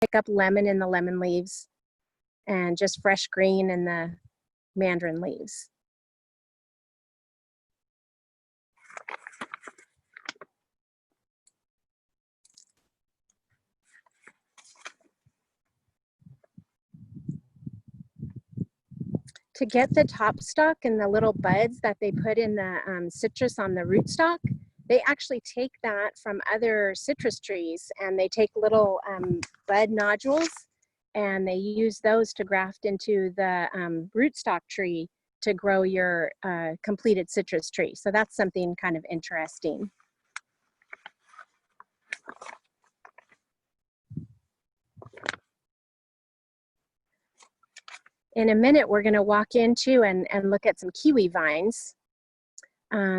pick up lemon in the lemon leaves and just fresh green in the mandarin leaves. To get the top stalk and the little buds that they put in the citrus on the rootstock, they actually take that from other citrus trees, and they take little bud nodules and they use those to graft into the rootstock tree to grow your completed citrus tree. So that's something kind of interesting. In a minute, we're going to walk into and look at some kiwi vines,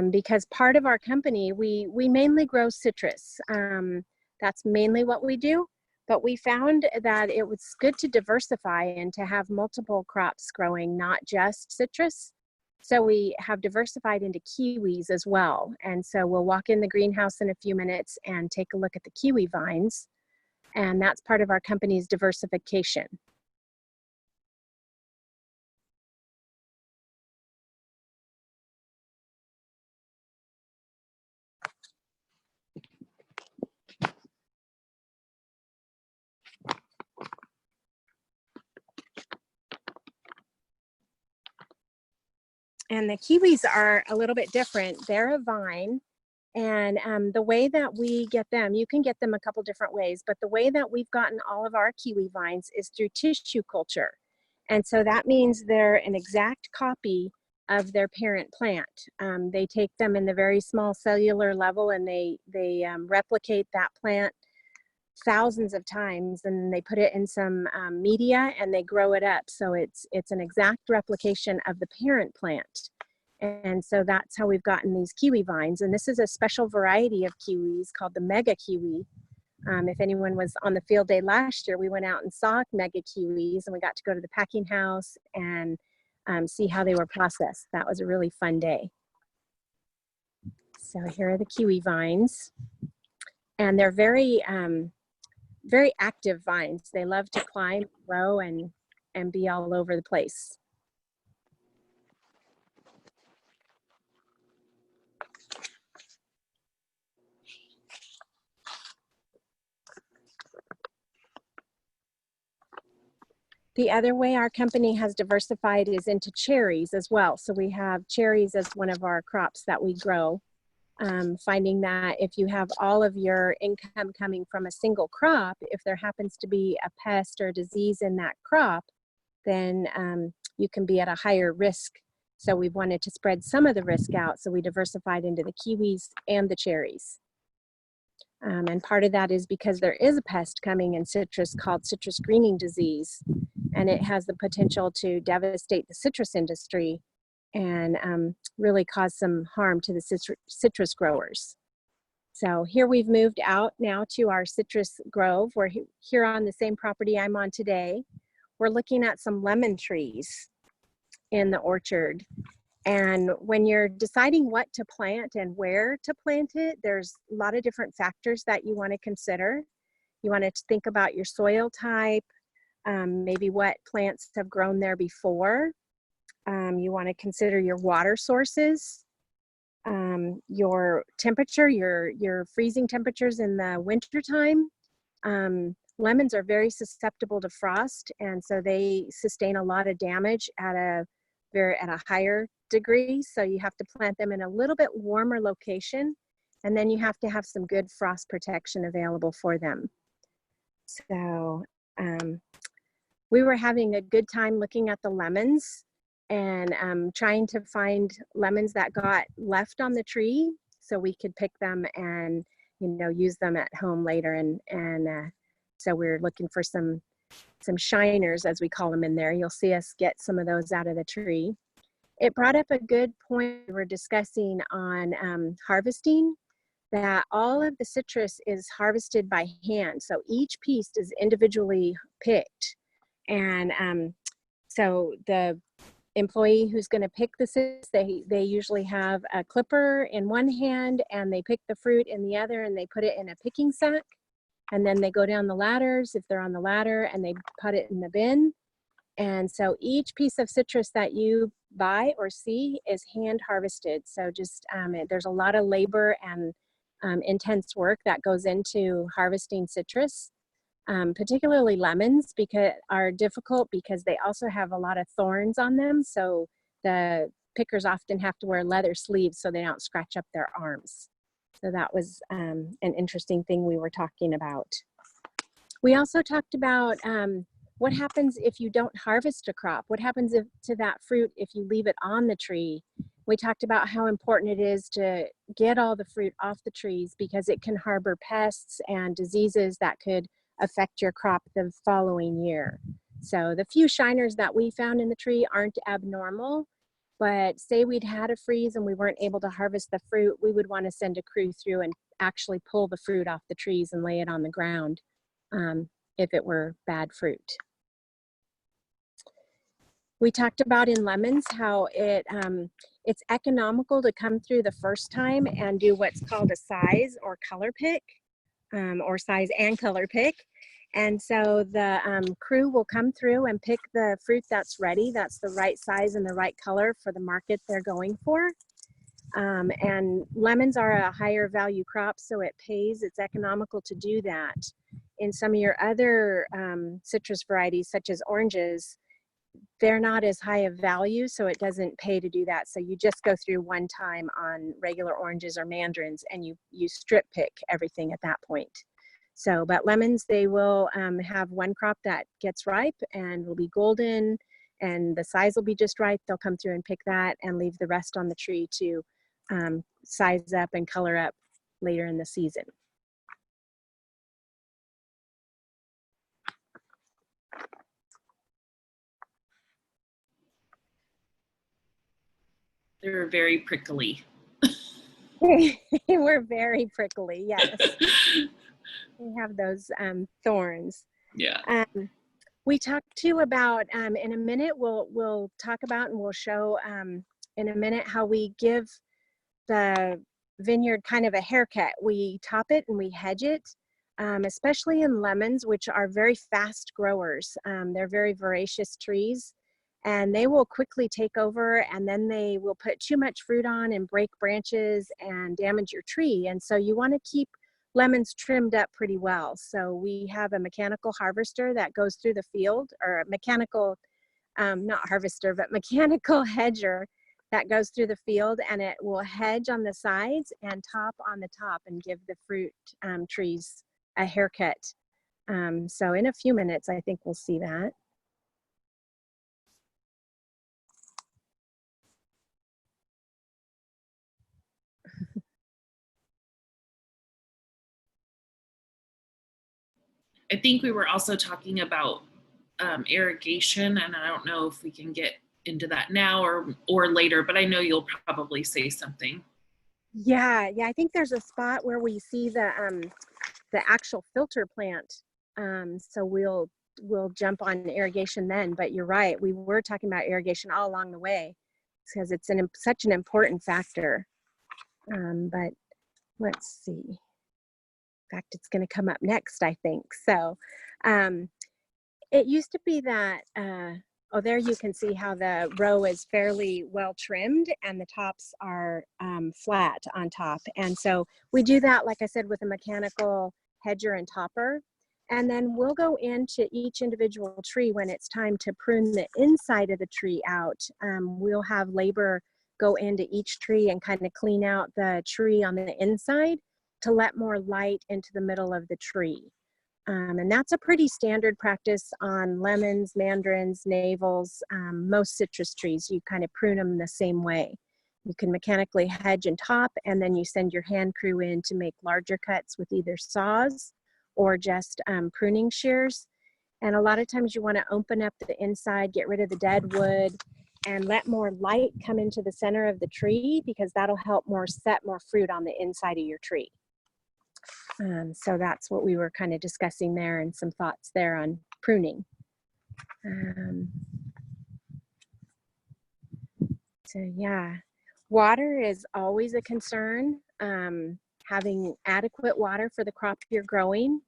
because part of our company, we mainly grow citrus. That's mainly what we do, but we found that it was good to diversify and to have multiple crops growing, not just citrus. So we have diversified into kiwis as well. And so we'll walk in the greenhouse in a few minutes and take a look at the kiwi vines. And that's part of our company's diversification. And the kiwis are a little bit different. They're a vine, and the way that we get them, you can get them a couple different ways, but the way that we've gotten all of our kiwi vines is through tissue culture. And so that means they're an exact copy of their parent plant. They take them in the very small cellular level, and they replicate that plant thousands of times, and they put it in some media and they grow it up. So it's an exact replication of the parent plant. And so that's how we've gotten these kiwi vines. And this is a special variety of kiwis called the mega kiwi. If anyone was on the field day last year, we went out and saw mega kiwis, and we got to go to the packing house and see how they were processed. That was a really fun day. So here are the kiwi vines, and they're very active vines. They love to climb, grow, and be all over the place. The other way our company has diversified is into cherries as well. So we have cherries as one of our crops that we grow. Finding that if you have all of your income coming from a single crop, if there happens to be a pest or a disease in that crop, then you can be at a higher risk. So we wanted to spread some of the risk out. So we diversified into the kiwis and the cherries. And part of that is because there is a pest coming in citrus called citrus greening disease, and it has the potential to devastate the citrus industry and really cause some harm to the citrus growers. So here we've moved out now to our citrus grove. We're here on the same property I'm on today. We're looking at some lemon trees in the orchard. And when you're deciding what to plant and where to plant it, there's a lot of different factors that you want to consider. You want to think about your soil type, maybe what plants have grown there before. You want to consider your water sources, your temperature, your freezing temperatures in the winter time. Lemons are very susceptible to frost, and so they sustain a lot of damage at a higher degree. So you have to plant them in a little bit warmer location, and then you have to have some good frost protection available for them. So we were having a good time looking at the lemons and trying to find lemons that got left on the tree so we could pick them and, you know, use them at home later. And so we're looking for some shiners, as we call them, in there. You'll see us get some of those out of the tree. It brought up a good point we were discussing on harvesting, that all of the citrus is harvested by hand. So each piece is individually picked. And so the employee who's going to pick the citrus, they usually have a clipper in one hand and they pick the fruit in the other, and they put it in a picking sack. and then they go down the ladders if they're on the ladder, and they put it in the bin. And so each piece of citrus that you buy or see is hand harvested. So just there's a lot of labor and intense work that goes into harvesting citrus, particularly lemons, because are difficult because they also have a lot of thorns on them. So the pickers often have to wear leather sleeves so they don't scratch up their arms. So that was an interesting thing we were talking about. We also talked about what happens if you don't harvest a crop? What happens to that fruit if you leave it on the tree? We talked about how important it is to get all the fruit off the trees because it can harbor pests and diseases that could affect your crop the following year. So the few shiners that we found in the tree aren't abnormal, but say we'd had a freeze and we weren't able to harvest the fruit, we would want to send a crew through and actually pull the fruit off the trees and lay it on the ground if it were bad fruit. We talked about in lemons how it's economical to come through the first time and do what's called a size or color pick, or size and color pick. And so the crew will come through and pick the fruit that's ready, that's the right size and the right color for the market they're going for. And lemons are a higher value crop, so it pays, it's economical to do that. In some of your other citrus varieties, such as oranges, they're not as high of value, so it doesn't pay to do that. So you just go through one time on regular oranges or mandarins and you strip pick everything at that point. So, but lemons, they will have one crop that gets ripe and will be golden and the size will be just right. They'll come through and pick that and leave the rest on the tree to size up and color up later in the season. They're very prickly. We're very prickly, yes. We have those thorns. Yeah. We talked too about, in a minute, we'll talk about and we'll show in a minute how we give the vineyard kind of a haircut. We top it and we hedge it, especially in lemons, which are very fast growers. They're very voracious trees. And they will quickly take over and then they will put too much fruit on and break branches and damage your tree. And so you want to keep lemons trimmed up pretty well. So we have a mechanical harvester that goes through the field, or a mechanical, not harvester, but mechanical hedger that goes through the field, and it will hedge on the sides and top on the top and give the fruit trees a haircut. So in a few minutes, I think we'll see that. I think we were also talking about irrigation, and I don't know if we can get into that now or later, but I know you'll probably say something. Yeah, I think there's a spot where we see the actual filter plant. So we'll jump on irrigation then, but you're right. We were talking about irrigation all along the way because it's such an important factor. But let's see. In fact, it's going to come up next, I think. So it used to be that, oh, there you can see how the row is fairly well trimmed and the tops are flat on top. And so we do that, like I said, with a mechanical hedger and topper. And then we'll go into each individual tree when it's time to prune the inside of the tree out. We'll have labor go into each tree and kind of clean out the tree on the inside to let more light into the middle of the tree. And that's a pretty standard practice on lemons, mandarins, navels, most citrus trees. You kind of prune them the same way. You can mechanically hedge and top, and then you send your hand crew in to make larger cuts with either saws or just pruning shears. And a lot of times you want to open up the inside, get rid of the dead wood, and let more light come into the center of the tree because that'll help set more fruit on the inside of your tree. So that's what we were kind of discussing there, and some thoughts there on pruning. So yeah, water is always a concern. Having adequate water for the crop you're growing.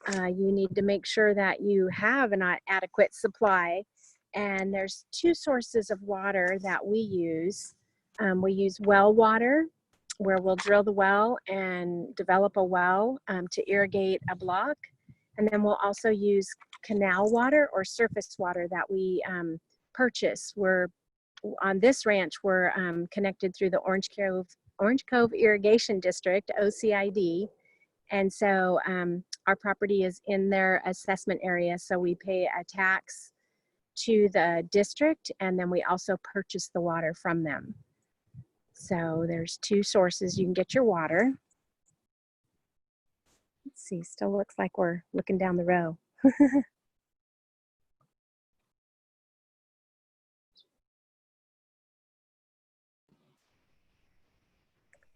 You need to make sure that you have an adequate supply. And there's two sources of water that we use. We use well water, where we'll drill the well and develop a well to irrigate a block. And then we'll also use canal water or surface water that we purchase. We're on this ranch, we're connected through the Orange Cove Irrigation District, OCID. And so our property is in their assessment area. So we pay a tax to the district, and then we also purchase the water from them. So there's two sources you can get your water. Let's see, still looks like we're looking down the row.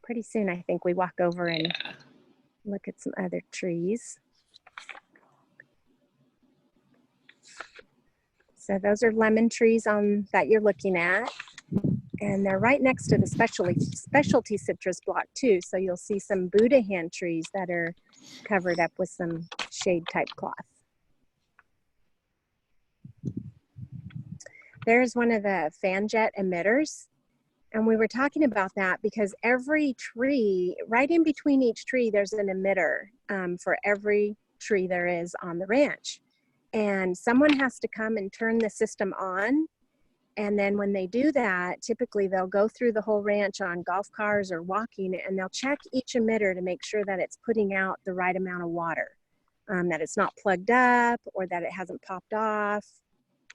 Pretty soon, I think we walk over and look at some other trees. So those are lemon trees that you're looking at. And they're right next to the specialty citrus block too. So you'll see some Buddha hand trees that are covered up with some shade type cloth. There's one of the fan jet emitters. And we were talking about that because every tree, right in between each tree, there's an emitter for every tree there is on the ranch. And someone has to come and turn the system on. And then when they do that, typically they'll go through the whole ranch on golf cars or walking, and they'll check each emitter to make sure that it's putting out the right amount of water, that it's not plugged up, or that it hasn't popped off,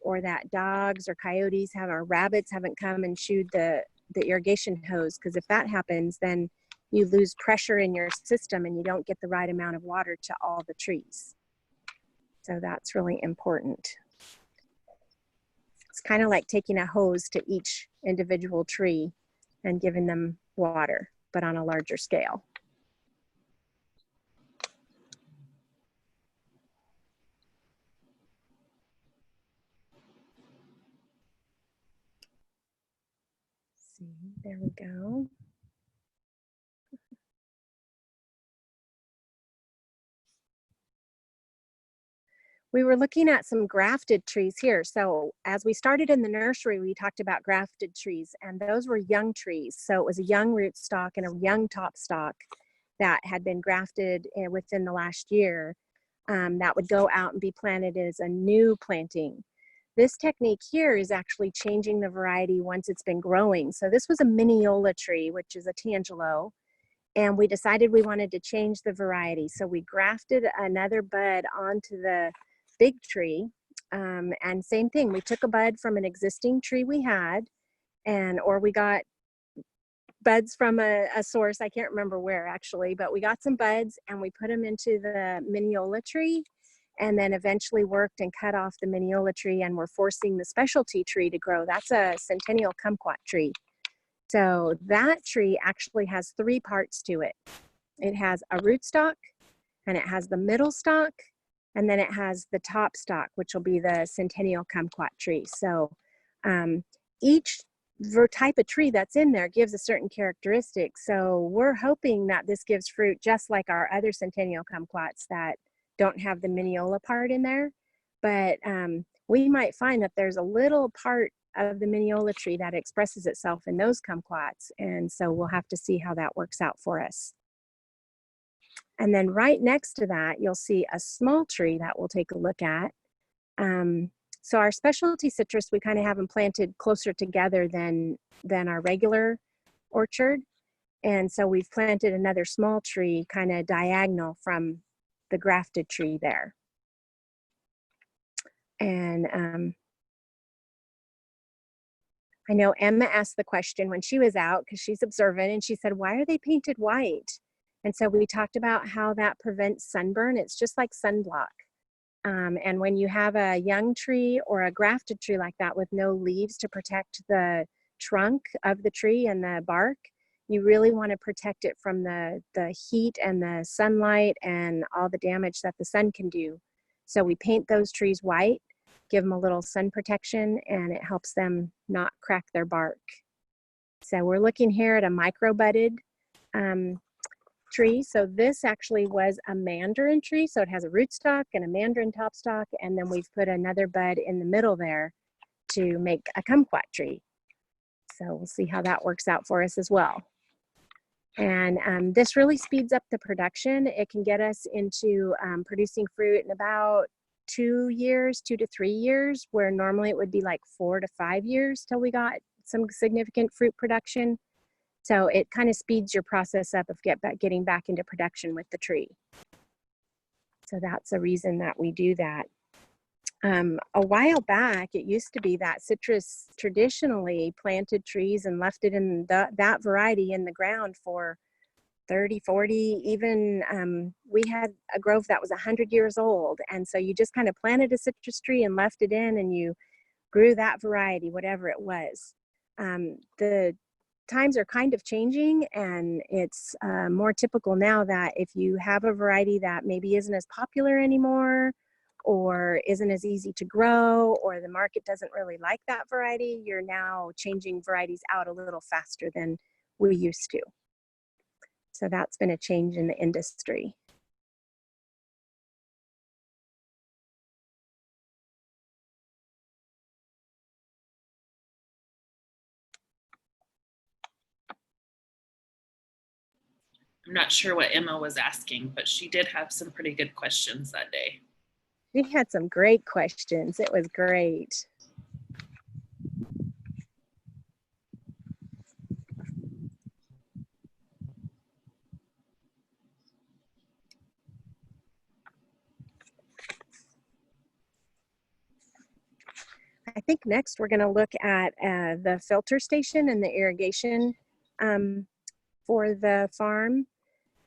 or that dogs or coyotes or rabbits haven't come and chewed the irrigation hose. Because if that happens, then you lose pressure in your system and you don't get the right amount of water to all the trees. So that's really important. It's kind of like taking a hose to each individual tree and giving them water, but on a larger scale. See, there we go. We were looking at some grafted trees here. So as we started in the nursery, we talked about grafted trees, and those were young trees. So it was a young rootstock and a young top stalk that had been grafted within the last year that would go out and be planted as a new planting. This technique here is actually changing the variety once it's been growing. So this was a Mineola tree, which is a tangelo, and we decided we wanted to change the variety. So we grafted another bud onto the big tree, and same thing, we took a bud from an existing tree we had, or we got buds from a source, I can't remember where actually, but we got some buds and we put them into the Mineola tree, and then eventually worked and cut off the Mineola tree, and we're forcing the specialty tree to grow. That's a Centennial kumquat tree. So that tree actually has three parts to it. It has a rootstock, and it has the middle stalk, and then it has the top stalk, which will be the Centennial kumquat tree. So each type of tree that's in there gives a certain characteristic. So we're hoping that this gives fruit just like our other Centennial kumquats that don't have the Mineola part in there. But we might find that there's a little part of the Mineola tree that expresses itself in those kumquats. And so we'll have to see how that works out for us. And then right next to that, you'll see a small tree that we'll take a look at. So our specialty citrus, we kind of have them planted closer together than our regular orchard. And so we've planted another small tree kind of diagonal from the grafted tree there. And I know Emma asked the question when she was out, because she's observant, and she said, why are they painted white? And so we talked about how that prevents sunburn. It's just like sunblock. And when you have a young tree or a grafted tree like that with no leaves to protect the trunk of the tree and the bark, you really want to protect it from the heat and the sunlight and all the damage that the sun can do. So we paint those trees white, give them a little sun protection, and it helps them not crack their bark. So we're looking here at a micro budded tree. So this actually was a mandarin tree. So it has a rootstock and a mandarin topstock. And then we've put another bud in the middle there to make a kumquat tree. So we'll see how that works out for us as well. And this really speeds up the production. It can get us into producing fruit in about 2 years, 2 to 3 years, where normally it would be like 4 to 5 years till we got some significant fruit production. So it kind of speeds your process up of getting back into production with the tree. So that's a reason that we do that. A while back, it used to be that citrus traditionally planted trees and left it in that variety in the ground for 30, 40, even we had a grove that was 100 years old. And so you just kind of planted a citrus tree and left it in, and you grew that variety, whatever it was. The times are kind of changing, and it's more typical now that if you have a variety that maybe isn't as popular anymore, or isn't as easy to grow, or the market doesn't really like that variety, you're now changing varieties out a little faster than we used to. So that's been a change in the industry. I'm not sure what Emma was asking, but she did have some pretty good questions that day. We had some great questions. It was great. I think next we're going to look at the filter station and the irrigation for the farm,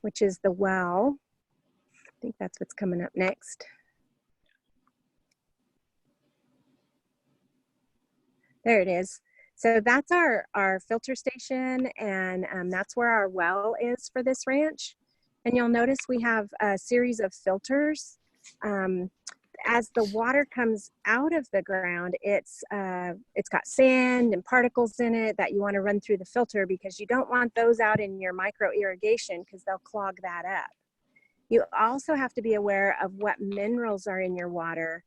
which is the well. I think that's what's coming up next. There it is. So that's our filter station, and that's where our well is for this ranch. And you'll notice we have a series of filters. As the water comes out of the ground, it's got sand and particles in it that you want to run through the filter, because you don't want those out in your micro irrigation, because they'll clog that up. You also have to be aware of what minerals are in your water,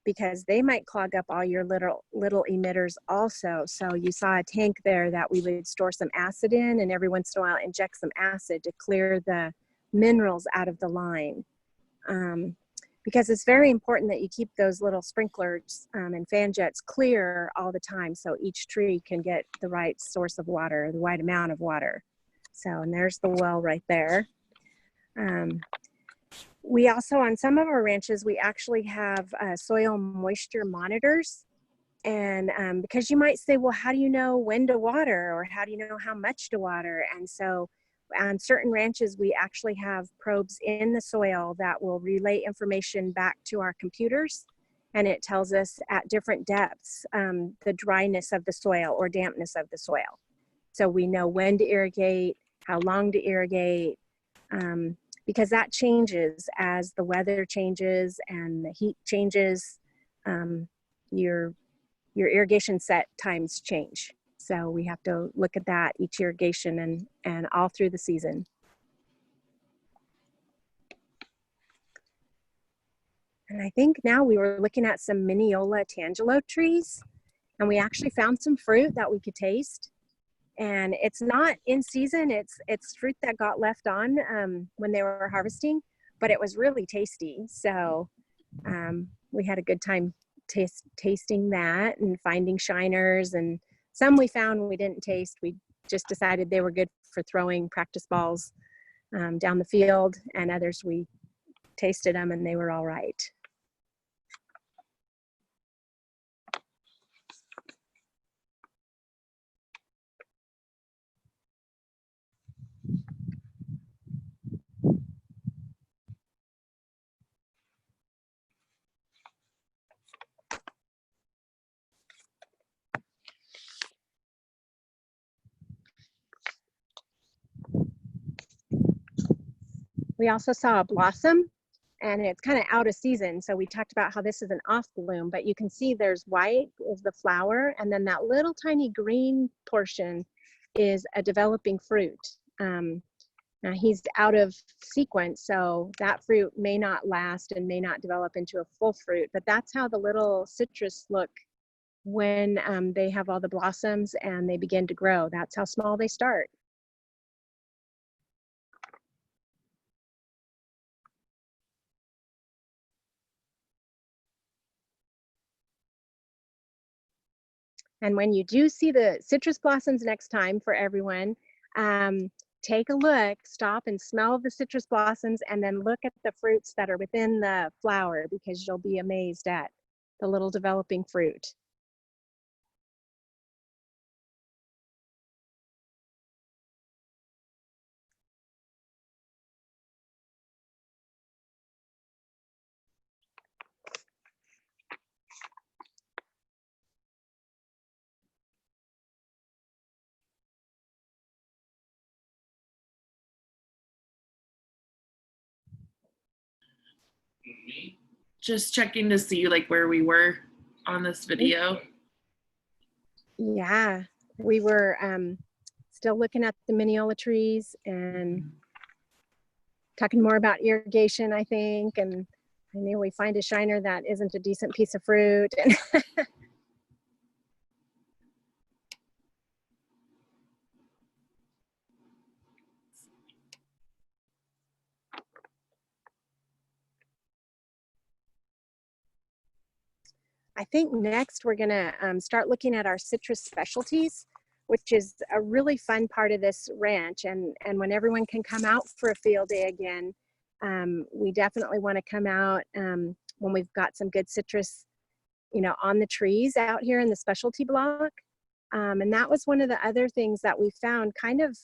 because they might clog up all your little emitters also. So you saw a tank there that we would store some acid in, and every once in a while inject some acid to clear the minerals out of the line. Because it's very important that you keep those little sprinklers and fan jets clear all the time, so each tree can get the right source of water, the right amount of water. So, and there's the well right there. We also, on some of our ranches, we actually have soil moisture monitors. And because you might say, well, how do you know when to water, or how do you know how much to water? And so on certain ranches, we actually have probes in the soil that will relay information back to our computers. And it tells us at different depths the dryness of the soil or dampness of the soil. So we know when to irrigate, how long to irrigate, because that changes as the weather changes and the heat changes. Your irrigation set times change. So we have to look at that each irrigation and all through the season. And I think now we were looking at some Mineola tangelo trees, and we actually found some fruit that we could taste. And it's not in season, it's fruit that got left on when they were harvesting, but it was really tasty. So we had a good time tasting that and finding shiners, and some we found we didn't taste. We just decided they were good for throwing practice balls down the field, and others we tasted them and they were all right. We also saw a blossom, and it's kind of out of season. So we talked about how this is an off bloom, but you can see there's white is the flower, and then that little tiny green portion is a developing fruit. Now he's out of sequence, so that fruit may not last and may not develop into a full fruit, but that's how the little citrus look when they have all the blossoms and they begin to grow. That's how small they start. And when you do see the citrus blossoms next time, for everyone, take a look, stop and smell the citrus blossoms, and then look at the fruits that are within the flower, because you'll be amazed at the little developing fruit. Just checking to see like where we were on this video. Yeah, we were still looking at the Mineola trees and talking more about irrigation, I think. And I knew we find a shiner that isn't a decent piece of fruit. I think next we're gonna start looking at our citrus specialties, which is a really fun part of this ranch. And when everyone can come out for a field day again, we definitely wanna come out when we've got some good citrus, you know, on the trees out here in the specialty block. And that was one of the other things that we found kind of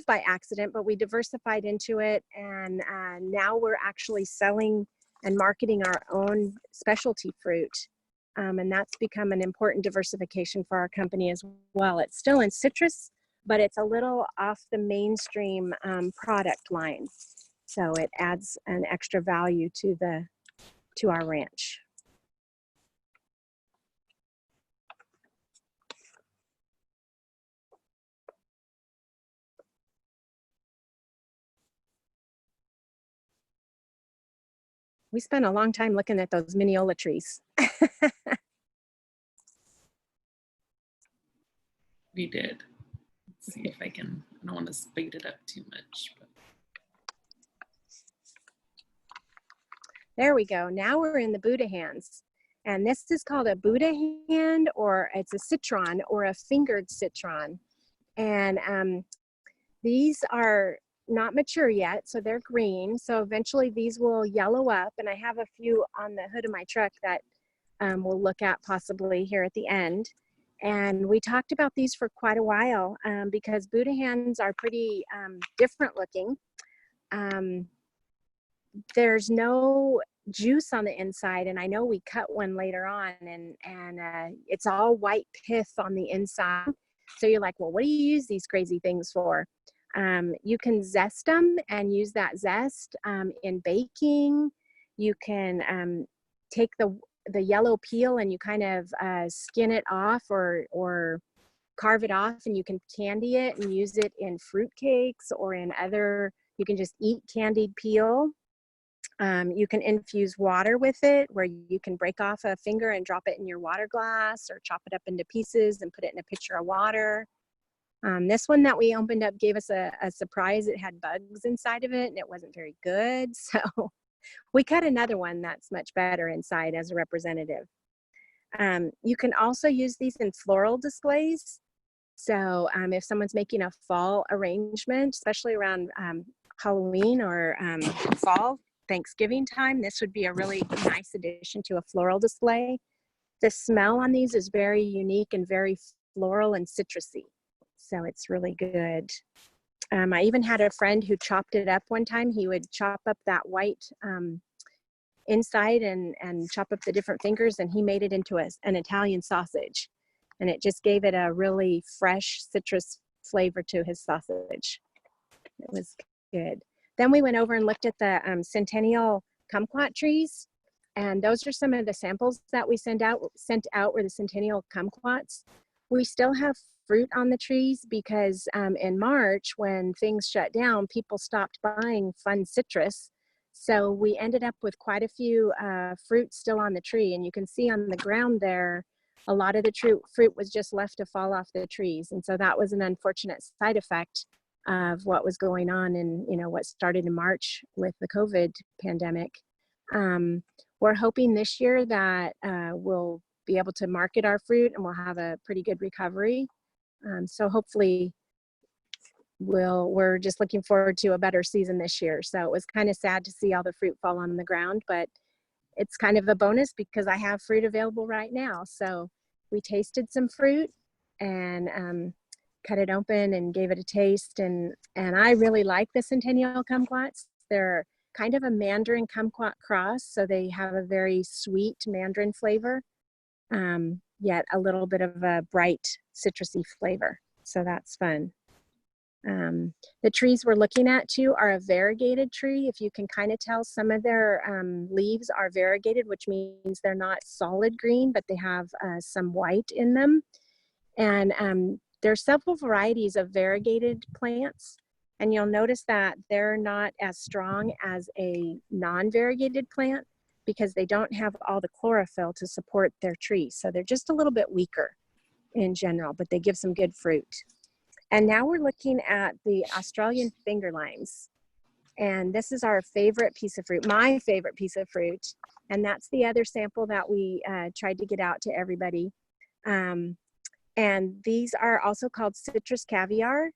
by accident, but we diversified into it. And now we're actually selling and marketing our own specialty fruit. And that's become an important diversification for our company as well. It's still in citrus, but it's a little off the mainstream product line. So it adds an extra value to our ranch. We spent a long time looking at those Mineola trees. We did. Let's see if I can, I don't want to speed it up too much. But. There we go. Now we're in the Buddha hands. And this is called a Buddha hand, or it's a citron or a fingered citron. And these are not mature yet, so they're green. So eventually these will yellow up, and I have a few on the hood of my truck that we'll look at possibly here at the end. And we talked about these for quite a while because Buddha hands are pretty different looking. There's no juice on the inside, and I know we cut one later on, and it's all white pith on the inside. So you're like, well, what do you use these crazy things for? You can zest them and use that zest in baking. You can take the yellow peel and you kind of skin it off or carve it off, and you can candy it and use it in fruit cakes or in other, you can just eat candied peel. You can infuse water with it, where you can break off a finger and drop it in your water glass, or chop it up into pieces and put it in a pitcher of water. This one that we opened up gave us a surprise. It had bugs inside of it and it wasn't very good. So we cut another one that's much better inside as a representative. You can also use these in floral displays. So if someone's making a fall arrangement, especially around Halloween or fall, Thanksgiving time, this would be a really nice addition to a floral display. The smell on these is very unique and very floral and citrusy. So it's really good. I even had a friend who chopped it up one time. He would chop up that white inside and chop up the different fingers, and he made it into an Italian sausage. And it just gave it a really fresh citrus flavor to his sausage. It was good. Then we went over and looked at the Centennial kumquat trees. And those are some of the samples that we sent out were the Centennial kumquats. We still have fruit on the trees because in March, when things shut down, people stopped buying fun citrus. So we ended up with quite a few fruit still on the tree. And you can see on the ground there, a lot of the fruit was just left to fall off the trees. And so that was an unfortunate side effect of what was going on and, you know, what started in March with the COVID pandemic. We're hoping this year that we'll be able to market our fruit and we'll have a pretty good recovery. So hopefully we're just looking forward to a better season this year. So it was kind of sad to see all the fruit fall on the ground, but it's kind of a bonus because I have fruit available right now. So we tasted some fruit and cut it open and gave it a taste. And I really like the Centennial kumquats. They're kind of a Mandarin kumquat cross. So they have a very sweet Mandarin flavor, yet a little bit of a bright citrusy flavor. So that's fun. The trees we're looking at too are a variegated tree. If you can kind of tell, some of their leaves are variegated, which means they're not solid green, but they have some white in them. And there are several varieties of variegated plants. And you'll notice that they're not as strong as a non-variegated plant because they don't have all the chlorophyll to support their tree. So they're just a little bit weaker in general, but they give some good fruit. And now we're looking at the Australian finger limes. And this is our favorite piece of fruit, my favorite piece of fruit. And that's the other sample that we tried to get out to everybody. And these are also called citrus caviar.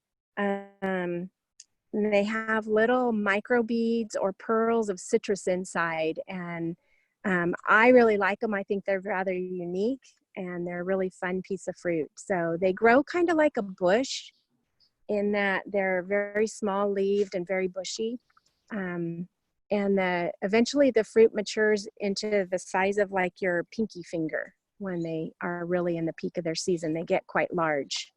They have little micro beads or pearls of citrus inside. And I really like them. I think they're rather unique and they're a really fun piece of fruit. So they grow kind of like a bush in that they're very small leaved and very bushy. And eventually the fruit matures into the size of like your pinky finger when they are really in the peak of their season. They get quite large.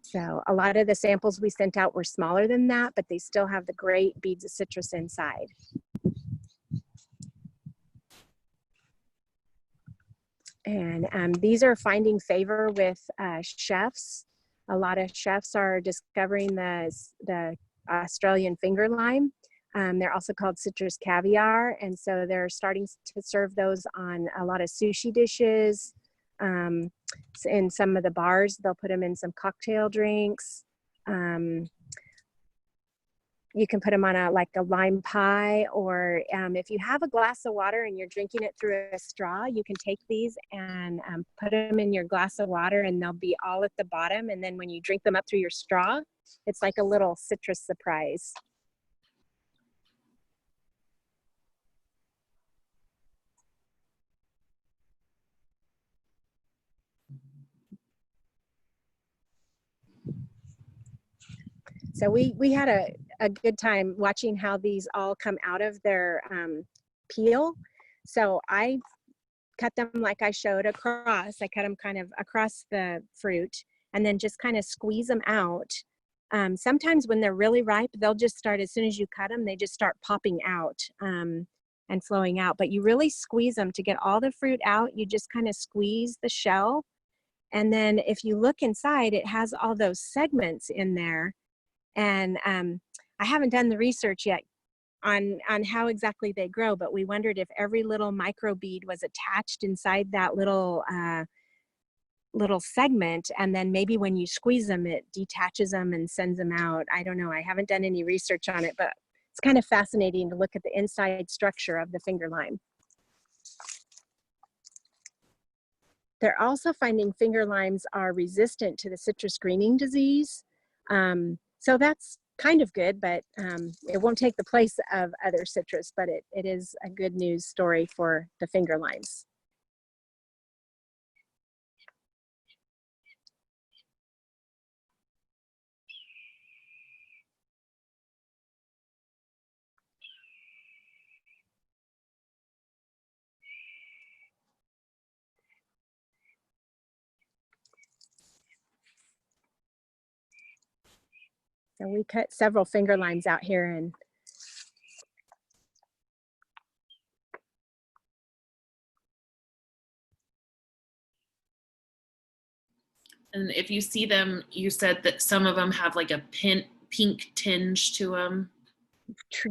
So a lot of the samples we sent out were smaller than that, but they still have the great beads of citrus inside. And these are finding favor with chefs. A lot of chefs are discovering the Australian finger lime. They're also called citrus caviar. And so they're starting to serve those on a lot of sushi dishes. In some of the bars, they'll put them in some cocktail drinks. You can put them on a lime pie, or if you have a glass of water and you're drinking it through a straw, you can take these and put them in your glass of water and they'll be all at the bottom. And then when you drink them up through your straw, it's like a little citrus surprise. So we had a good time watching how these all come out of their peel. So I cut them like I showed across. I cut them kind of across the fruit and then just kind of squeeze them out. Sometimes when they're really ripe, they'll just start, as soon as you cut them, they just start popping out and flowing out. But you really squeeze them to get all the fruit out. You just kind of squeeze the shell. And then if you look inside, it has all those segments in there. And I haven't done the research yet on how exactly they grow, but we wondered if every little micro bead was attached inside that little segment, and then maybe when you squeeze them, it detaches them and sends them out. I don't know. I haven't done any research on it, but it's kind of fascinating to look at the inside structure of the finger lime. They're also finding finger limes are resistant to the citrus greening disease. So that's kind of good, but it won't take the place of other citrus, but it is a good news story for the finger limes. So we cut several finger limes out here, and And if you see them, you said that some of them have like a pink tinge to them.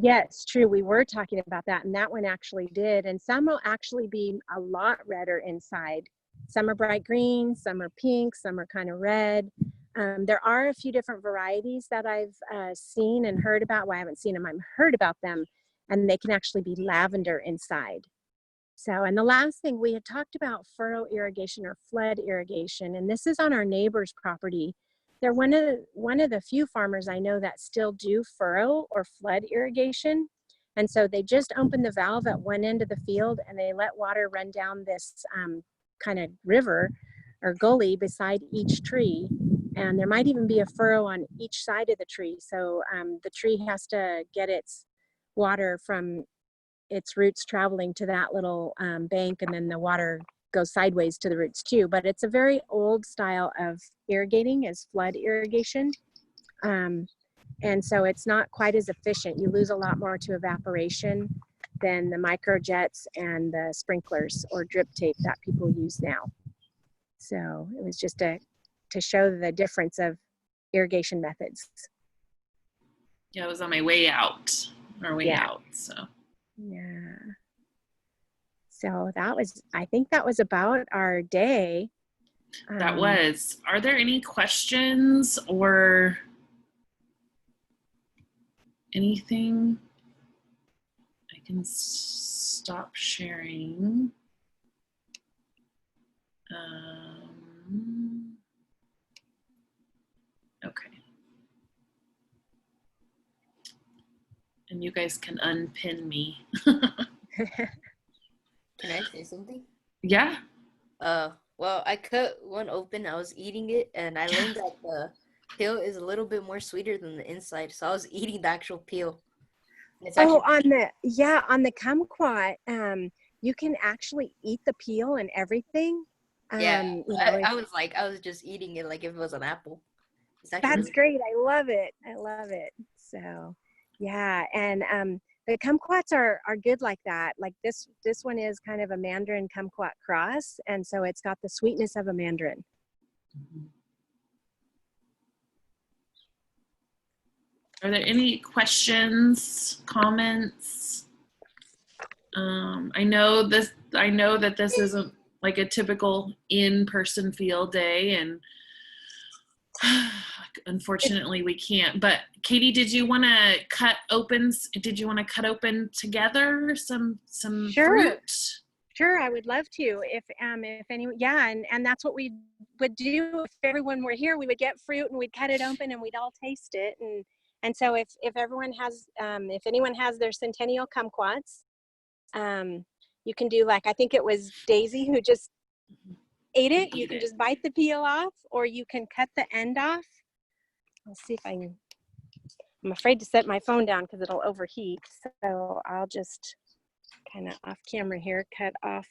Yes, true. We were talking about that, and that one actually did. And some will actually be a lot redder inside. Some are bright green, some are pink, some are kind of red. There are a few different varieties that I've seen and heard about. Well, I haven't seen them, I've heard about them, and they can actually be lavender inside. So, and the last thing we had talked about furrow irrigation or flood irrigation, and this is on our neighbor's property. They're one of the few farmers I know that still do furrow or flood irrigation. And so they just open the valve at one end of the field and they let water run down this kind of river or gully beside each tree. And there might even be a furrow on each side of the tree. So the tree has to get its water from its roots traveling to that little bank, and then the water goes sideways to the roots too. But it's a very old style of irrigating, is flood irrigation. And so it's not quite as efficient. You lose a lot more to evaporation than the microjets and the sprinklers or drip tape that people use now. So it was just to show the difference of irrigation methods. Yeah, I was on my way out, so. Yeah. So that was, I think that was about our day. That was. Are there any questions or anything? I can stop sharing. Okay. And you guys can unpin me. Can I say something? Yeah. Well, I cut one open. I was eating it, and I learned that the peel is a little bit more sweeter than the inside. So I was eating the actual peel. It's actually on the kumquat, you can actually eat the peel and everything. I was just eating it like if it was an apple. That's great. I love it. So, yeah, and the kumquats are good like that. Like this one is kind of a mandarin kumquat cross, and so it's got the sweetness of a mandarin. Are there any questions, comments? I know that this isn't like a typical in-person field day, and unfortunately we can't. But Katie, did you want to cut open together some fruit? Sure, I would love to. If anyone, and that's what we would do if everyone were here. We would get fruit and we'd cut it open and we'd all taste it. And so if everyone has, if anyone has their Centennial kumquats, you can do like, I think it was Daisy who just ate it. You can just bite the peel off, or you can cut the end off. Let's see if I'm afraid to set my phone down because it'll overheat. So I'll just kind of off camera here, cut off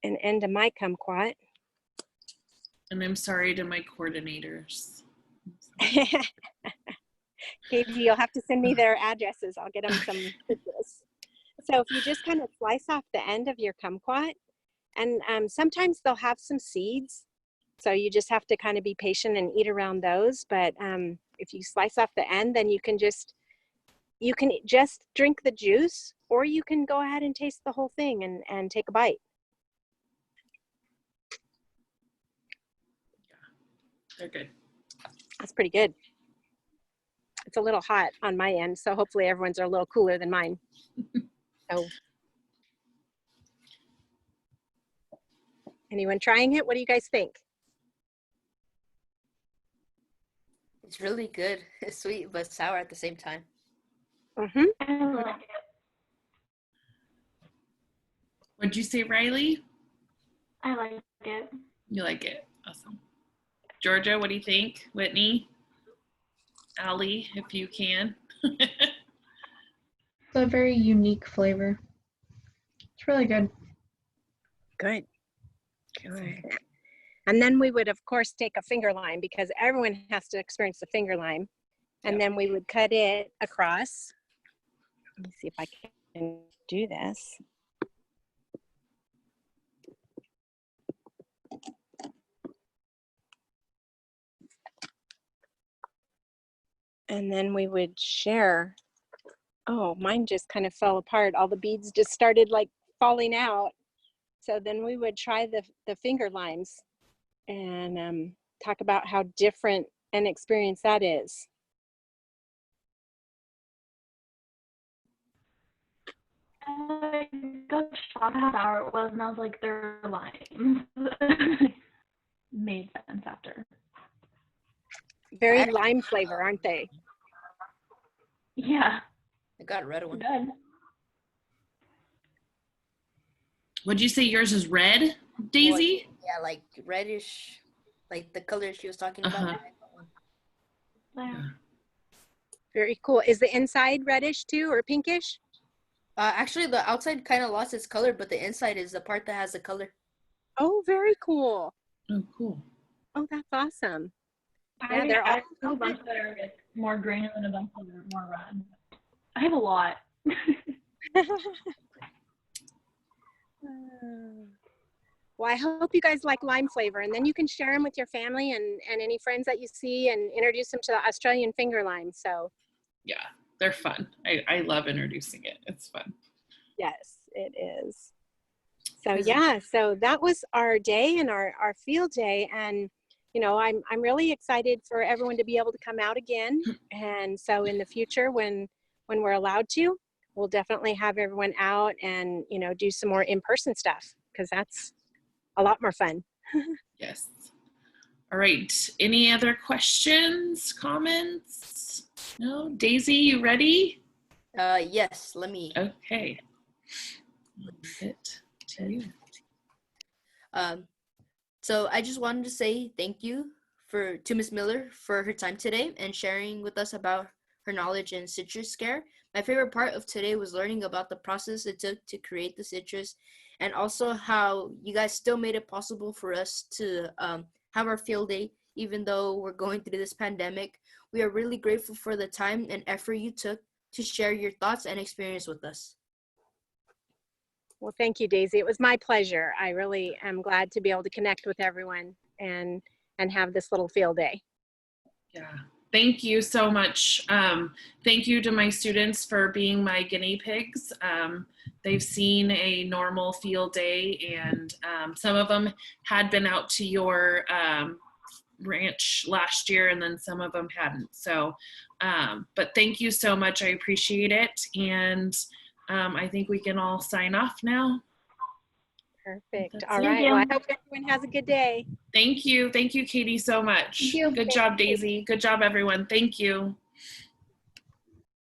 an end of my kumquat. And I'm sorry to my coordinators. Katie, you'll have to send me their addresses. I'll get them some pictures. So if you just kind of slice off the end of your kumquat, and sometimes they'll have some seeds, so you just have to kind of be patient and eat around those. But if you slice off the end, then you can just drink the juice, or you can go ahead and taste the whole thing and take a bite. Yeah, they're good. That's pretty good. It's a little hot on my end, so hopefully everyone's are a little cooler than mine. So, anyone trying it? What do you guys think? It's really good. It's sweet but sour at the same time. Mm-hmm. I like it. What'd you say, Riley? I like it. You like it? Awesome. Georgia, what do you think? Whitney? Allie, if you can. It's a very unique flavor. It's really good. Good. And then we would, of course, take a finger lime, because everyone has to experience the finger lime. And then we would cut it across. Let me see if I can do this. And then we would share. Oh, mine just kind of fell apart. All the beads just started like falling out. So then we would try the finger limes and talk about how different an experience that is. I got shocked how sour it was, and I was like, they're limes. Made sense after. Very lime flavor, aren't they? Yeah. I got a red one. Good. Would you say yours is red, Daisy? Yeah, like reddish, like the color she was talking about. Uh-huh. Yeah. Very cool. Is the inside reddish too or pinkish? Actually, the outside kind of lost its color, but the inside is the part that has the color. Oh, very cool. Oh, cool. Oh, that's awesome. Yeah, I they're all have a bunch that are like more green and a bunch that are more red. I have a lot. Well, I hope you guys like lime flavor, and then you can share them with your family and any friends that you see and introduce them to the Australian finger lime. So Yeah, they're fun. I love introducing it. It's fun. yes, it is. So yeah, so that was our day and our field day. And, you know, I'm really excited for everyone to be able to come out again. And so in the future, when we're allowed to, we'll definitely have everyone out and, you know, do some more in-person stuff, because that's a lot more fun. Yes. All right. Any other questions, comments? No? Daisy, you ready? Yes, let me. Okay. It to you. So I just wanted to say thank you to Miss Miller for her time today and sharing with us about her knowledge in citrus care. My favorite part of today was learning about the process it took to create the citrus, and also how you guys still made it possible for us to have our field day, even though we're going through this pandemic. We are really grateful for the time and effort you took to share your thoughts and experience with us. Well, thank you, Daisy. It was my pleasure. I really am glad to be able to connect with everyone and have this little field day. Yeah. Thank you so much. Thank you to my students for being my guinea pigs. They've seen a normal field day, and some of them had been out to your ranch last year, and then some of them hadn't. So, but thank you so much. I appreciate it. And I think we can all sign off now. Perfect. That's All it. right. Well, I hope everyone has a good day. Thank you. Thank you, Katie, so much. Thank you. Good job, Daisy. Good job, everyone. Thank you.